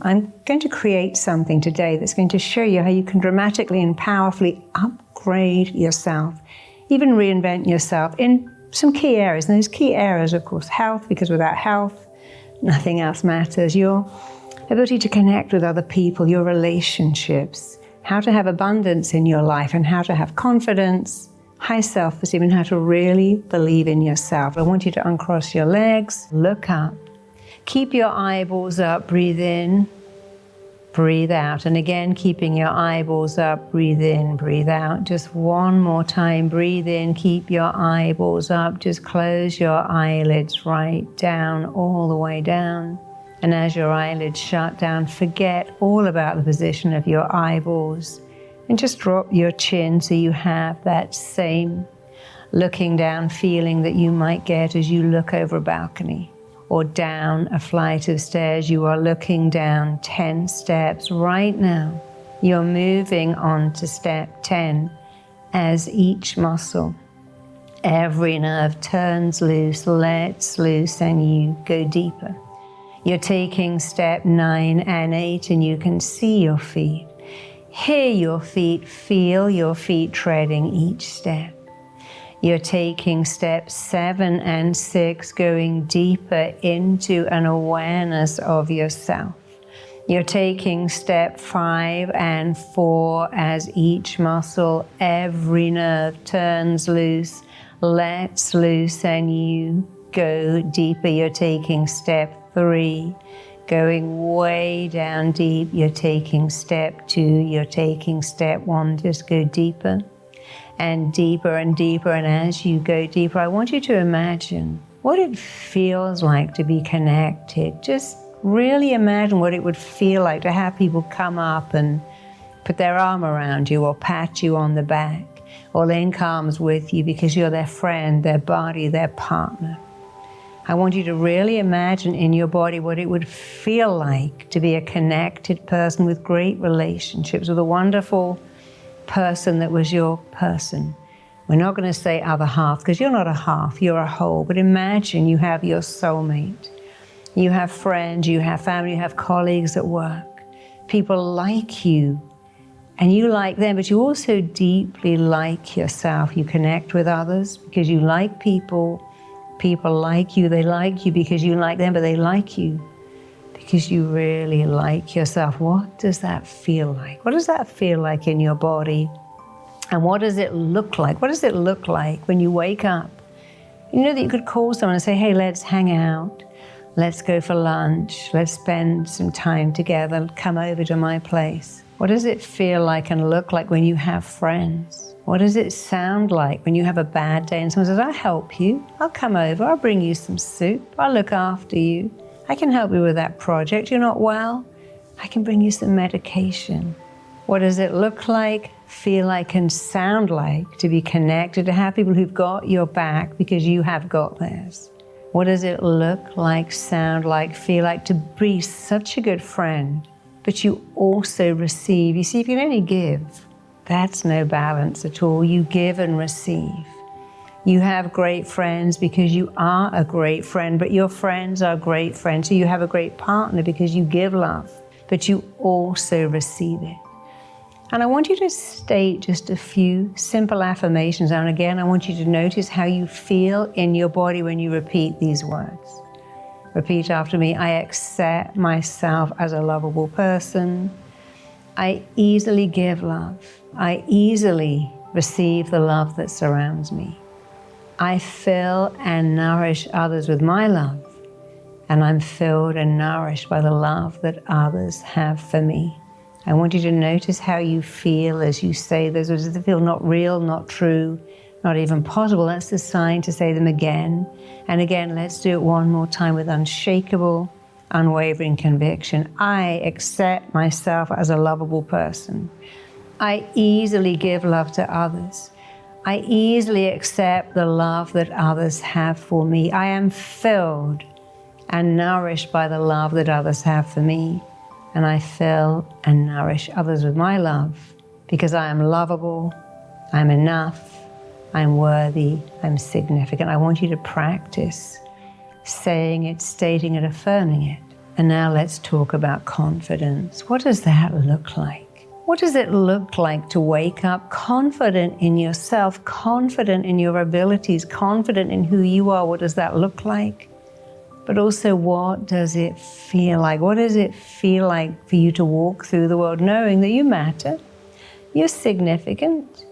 I'm going to create something today that's going to show you how you can dramatically and powerfully upgrade yourself, even reinvent yourself in some key areas. And those key areas, of course, health, because without health, nothing else matters. Your ability to connect with other people, your relationships, how to have abundance in your life, and how to have confidence, high self-esteem, and how to really believe in yourself. I want you to uncross your legs, look up, keep your eyeballs up, breathe in, breathe out. And again, keeping your eyeballs up, breathe in, breathe out. Just one more time, breathe in, keep your eyeballs up, just close your eyelids right down, all the way down. And as your eyelids shut down, forget all about the position of your eyeballs and just drop your chin so you have that same looking down feeling that you might get as you look over a balcony or down a flight of stairs. You are looking down 10 steps right now. You're moving on to step 10 as each muscle, every nerve turns loose, lets loose, and you go deeper. You're taking step 9 and 8, and you can see your feet, hear your feet, feel your feet treading each step. You're taking steps 7 and 6, going deeper into an awareness of yourself. You're taking step 5 and 4 as each muscle, every nerve turns loose, lets loose, and you go deeper. You're taking step 3, going way down deep. You're taking step 2, you're taking step 1, just go deeper and deeper and deeper. And as you go deeper, I want you to imagine what it feels like to be connected. Just really imagine what it would feel like to have people come up and put their arm around you or pat you on the back or link arms with you because you're their friend, their buddy, their partner. I want you to really imagine in your body what it would feel like to be a connected person with great relationships, with a wonderful person that was your person. We're not going to say other half, because you're not a half, you're a whole. But imagine you have your soulmate. You have friends, you have family, you have colleagues at work. People like you, and you like them, but you also deeply like yourself. You connect with others because you like people. People like you. They like you because you like them, but they like you because you really like yourself. What does that feel like? What does that feel like in your body? And what does it look like? What does it look like when you wake up? You know that you could call someone and say, hey, let's hang out. Let's go for lunch. Let's spend some time together. Come over to my place. What does it feel like and look like when you have friends? What does it sound like when you have a bad day and someone says, I'll help you. I'll come over. I'll bring you some soup. I'll look after you. I can help you with that project. You're not well. I can bring you some medication. What does it look like, feel like, and sound like to be connected, to have people who've got your back because you have got theirs? What does it look like, sound like, feel like to be such a good friend, but you also receive? You see, if you can only give, that's no balance at all. You give and receive. You have great friends because you are a great friend, but your friends are great friends. So you have a great partner because you give love, but you also receive it. And I want you to state just a few simple affirmations. And again, I want you to notice how you feel in your body when you repeat these words. Repeat after me. I accept myself as a lovable person. I easily give love. I easily receive the love that surrounds me. I fill and nourish others with my love, and I'm filled and nourished by the love that others have for me. I want you to notice how you feel as you say those words. If they feel not real, not true, not even possible, that's the sign to say them again. And again, let's do it one more time with unshakable, unwavering conviction. I accept myself as a lovable person. I easily give love to others. I easily accept the love that others have for me. I am filled and nourished by the love that others have for me. And I fill and nourish others with my love because I am lovable, I'm enough, I'm worthy, I'm significant. I want you to practice saying it, stating it, affirming it And now let's talk about confidence. What does that look like? What does it look like to wake up confident in yourself, confident in your abilities, confident in who you are? What does that look like? But also, what does it feel like? What does it feel like for you to walk through the world knowing that you matter, you're significant,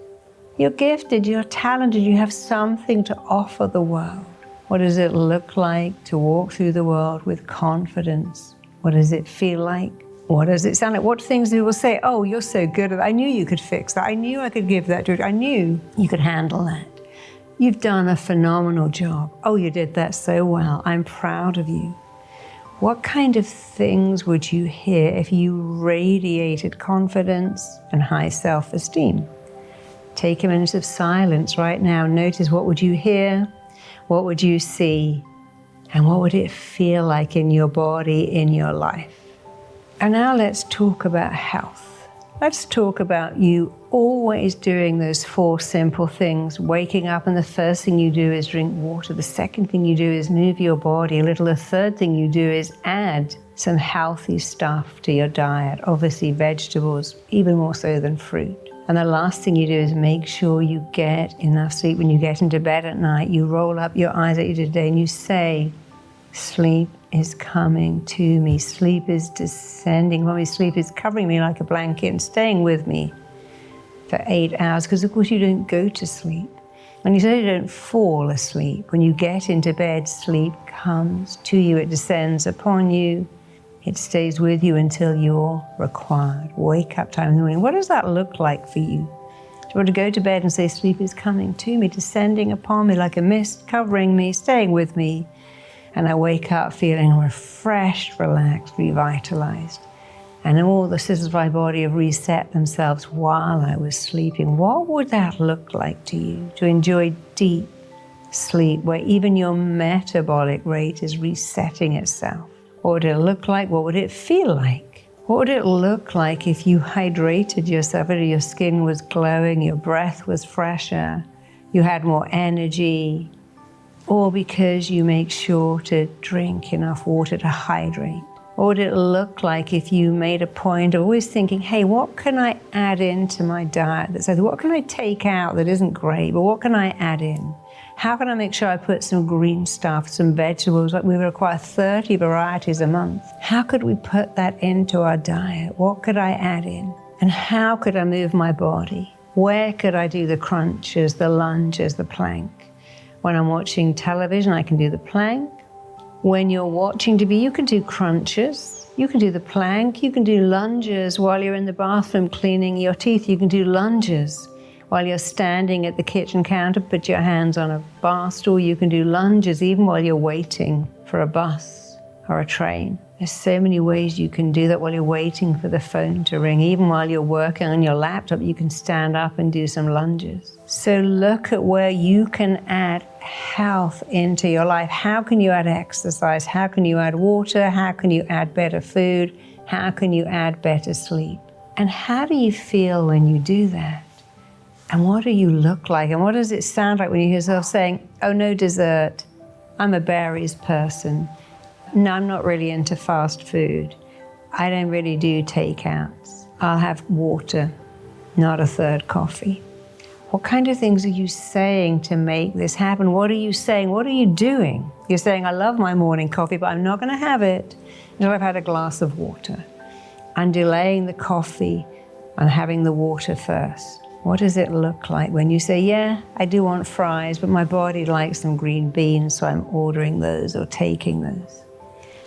you're gifted, you're talented, you have something to offer the world? What does it look like to walk through the world with confidence? What does it feel like? What does it sound like? What things do people say? Oh, you're so good at that. I knew you could fix that. I knew I could give that to it. I knew you could handle that. You've done a phenomenal job. Oh, you did that so well. I'm proud of you. What kind of things would you hear if you radiated confidence and high self-esteem? Take a minute of silence right now. Notice, what would you hear? What would you see? And what would it feel like in your body, in your life? And now let's talk about health. Let's talk about you always doing those 4 simple things. Waking up and the first thing you do is drink water. The second thing you do is move your body a little. The third thing you do is add some healthy stuff to your diet. Obviously vegetables, even more so than fruit. And the last thing you do is make sure you get enough sleep. When you get into bed at night, you roll up your eyes at you today and you say, sleep is coming to me. Sleep is descending on me. Sleep is covering me like a blanket and staying with me for 8 hours. Because of course you don't go to sleep. And you certainly don't fall asleep. When you get into bed, sleep comes to you. It descends upon you. It stays with you until you're required. Wake up time in the morning. What does that look like for you? Do you want to go to bed and say, sleep is coming to me, descending upon me like a mist, covering me, staying with me? And I wake up feeling refreshed, relaxed, revitalized. And all the systems of my body have reset themselves while I was sleeping. What would that look like to you? To enjoy deep sleep where even your metabolic rate is resetting itself. What would it look like? What would it feel like? What would it look like if you hydrated yourself, if your skin was glowing, your breath was fresher, you had more energy, or because you make sure to drink enough water to hydrate? What would it look like if you made a point of always thinking, hey, what can I add into my diet that's healthy? What can I take out that isn't great, but what can I add in? How can I make sure I put some green stuff, some vegetables? Like we require 30 varieties a month. How could we put that into our diet? What could I add in? And how could I move my body? Where could I do the crunches, the lunges, the plank? When I'm watching television, I can do the plank. When you're watching TV, you can do crunches. You can do the plank. You can do lunges while you're in the bathroom cleaning your teeth. You can do lunges. While you're standing at the kitchen counter, put your hands on a bar stool. You can do lunges even while you're waiting for a bus or a train. There's so many ways you can do that while you're waiting for the phone to ring. Even while you're working on your laptop, you can stand up and do some lunges. So look at where you can add health into your life. How can you add exercise? How can you add water? How can you add better food? How can you add better sleep? And how do you feel when you do that? And what do you look like? And what does it sound like when you hear yourself saying, oh, no dessert, I'm a berries person. No, I'm not really into fast food. I don't really do takeouts. I'll have water, not a third coffee. What kind of things are you saying to make this happen? What are you saying? What are you doing? You're saying, I love my morning coffee, but I'm not going to have it until I've had a glass of water. I'm delaying the coffee. I'm having the water first. What does it look like when you say, yeah, I do want fries, but my body likes some green beans, so I'm ordering those or taking those?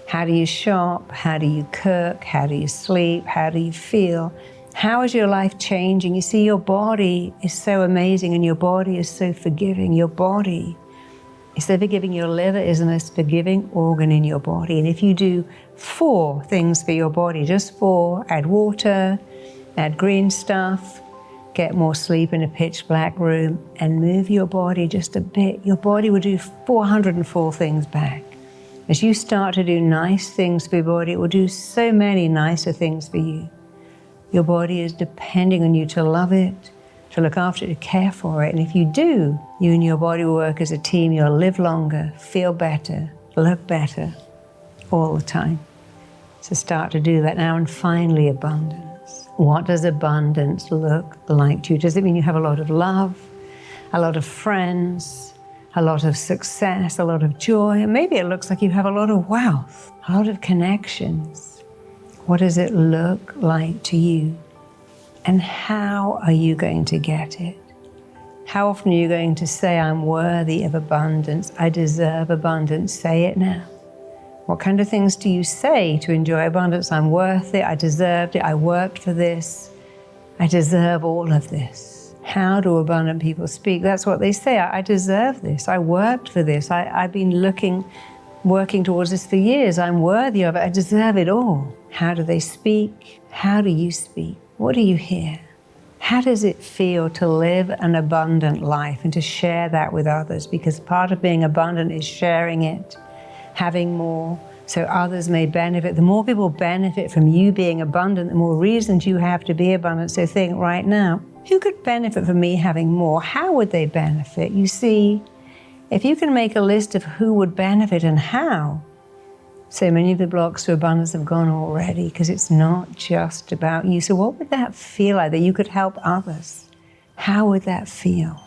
How do you shop? How do you cook? How do you sleep? How do you feel? How is your life changing? You see, your body is so amazing and your body is so forgiving. Your body is so forgiving. Your liver is the most forgiving organ in your body. And if you do 4 things for your body, just 4, add water, add green stuff, get more sleep in a pitch black room, and move your body just a bit, your body will do 404 things back. As you start to do nice things for your body, it will do so many nicer things for you. Your body is depending on you to love it, to look after it, to care for it. And if you do, you and your body will work as a team. You'll live longer, feel better, look better all the time. So start to do that now. And finally, abundance. What does abundance look like to you? Does it mean you have a lot of love, a lot of friends, a lot of success, a lot of joy? And maybe it looks like you have a lot of wealth, a lot of connections. What does it look like to you? And how are you going to get it? How often are you going to say, I'm worthy of abundance, I deserve abundance? Say it now. What kind of things do you say to enjoy abundance? I'm worth it, I deserved it, I worked for this, I deserve all of this. How do abundant people speak? That's what they say. I deserve this, I worked for this, I've been working towards this for years, I'm worthy of it, I deserve it all. How do they speak? How do you speak? What do you hear? How does it feel to live an abundant life and to share that with others? Because part of being abundant is sharing it, having more, so others may benefit. The more people benefit from you being abundant, the more reasons you have to be abundant. So think right now, who could benefit from me having more? How would they benefit? You see, if you can make a list of who would benefit and how, so many of the blocks to abundance have gone already, because it's not just about you. So what would that feel like, that you could help others? How would that feel?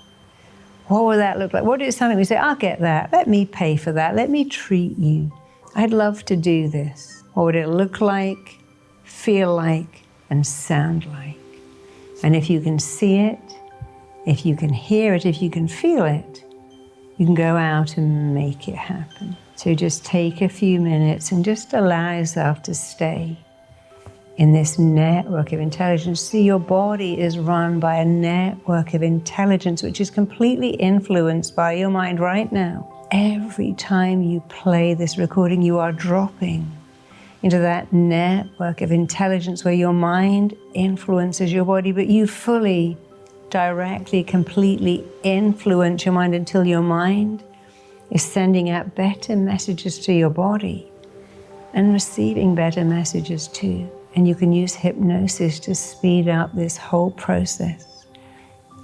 What would that look like? What is something we say, I'll get that, let me pay for that, let me treat you. I'd love to do this. What would it look like, feel like, and sound like? And if you can see it, if you can hear it, if you can feel it, you can go out and make it happen. So just take a few minutes and just allow yourself to stay in this network of intelligence. See, your body is run by a network of intelligence which is completely influenced by your mind right now. Every time you play this recording, you are dropping into that network of intelligence where your mind influences your body, but you fully, directly, completely influence your mind until your mind is sending out better messages to your body and receiving better messages too. And you can use hypnosis to speed up this whole process.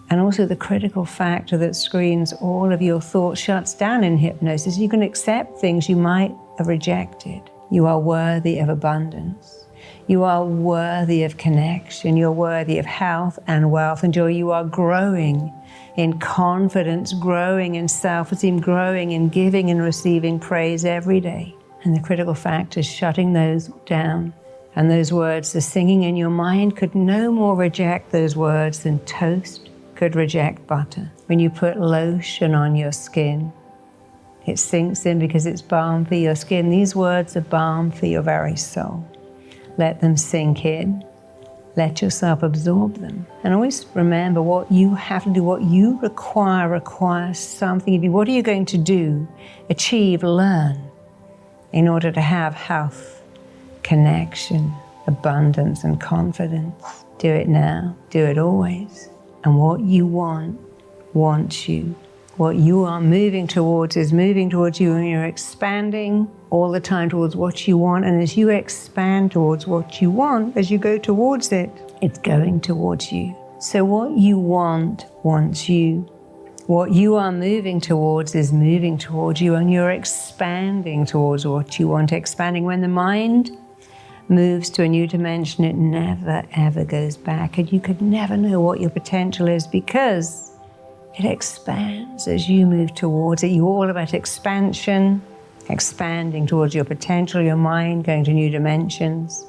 And also the critical factor that screens all of your thoughts shuts down in hypnosis. You can accept things you might have rejected. You are worthy of abundance. You are worthy of connection. You're worthy of health and wealth and joy. You are growing in confidence, growing in self-esteem, growing in giving and receiving praise every day. And the critical factor is shutting those down. And those words, the singing in your mind could no more reject those words than toast could reject butter. When you put lotion on your skin, it sinks in because it's balm for your skin. These words are balm for your very soul. Let them sink in. Let yourself absorb them. And always remember what you have to do, what you requires something of you. What are you going to do, achieve, learn in order to have health, connection, abundance, and confidence? Do it now, do it always. And what you want, wants you. What you are moving towards is moving towards you, and you're expanding all the time towards what you want. And as you expand towards what you want, as you go towards it, it's going towards you. So what you want, wants you. What you are moving towards is moving towards you, and you're expanding towards what you want. Expanding. When the mind moves to a new dimension, it never, ever goes back. And you could never know what your potential is because it expands as you move towards it. You're all about expansion, expanding towards your potential, your mind, going to new dimensions.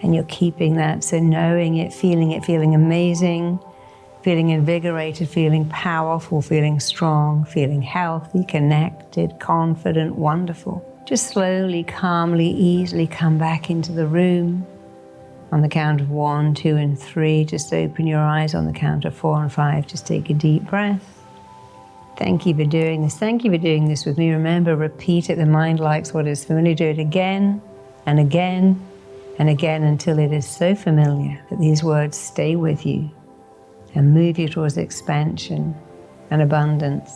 And you're keeping that, so knowing it, feeling amazing, feeling invigorated, feeling powerful, feeling strong, feeling healthy, connected, confident, wonderful. Just slowly, calmly, easily come back into the room. On the count of 1, 2, and 3, just open your eyes. On the count of 4 and 5, just take a deep breath. Thank you for doing this. Thank you for doing this with me. Remember, repeat it. The mind likes what is familiar. Do it again and again and again until it is so familiar that these words stay with you and move you towards expansion and abundance